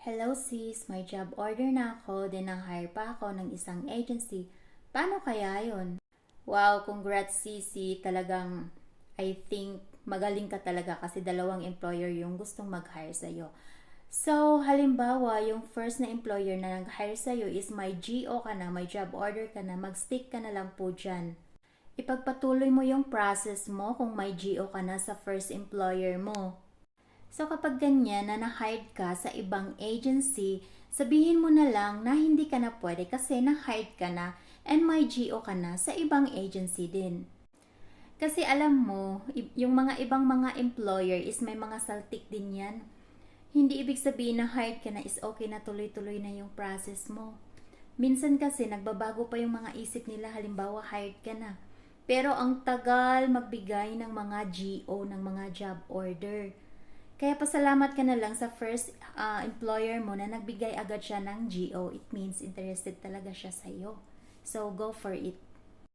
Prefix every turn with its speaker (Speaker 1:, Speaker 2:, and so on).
Speaker 1: Hello sis, may job order na ako, din hire pa ako ng isang agency. Paano kaya yon? Wow, congrats Sisi. Talagang, I think, magaling ka talaga kasi dalawang employer yung gustong mag-hire sa'yo. So, halimbawa, yung first na employer na nag-hire sa'yo is may GO ka na, may job order ka na, mag-stick ka na lang po dyan. Ipagpatuloy mo yung process mo kung may GO ka na sa first employer mo. So kapag ganyan na na-hired ka sa ibang agency, sabihin mo na lang na hindi ka na pwede kasi na-hired ka na and may GO ka na sa ibang agency din. Kasi alam mo, yung mga ibang mga employer is may mga saltik din yan. Hindi ibig sabihin na hired ka na is okay na tuloy-tuloy na yung process mo. Minsan kasi nagbabago pa yung mga isip nila, halimbawa hired ka na. Pero ang tagal magbigay ng mga GO, ng mga job order. Kaya pasalamat ka na lang sa first employer mo na nagbigay agad siya ng GO. It means interested talaga siya sa'yo. So, go for it.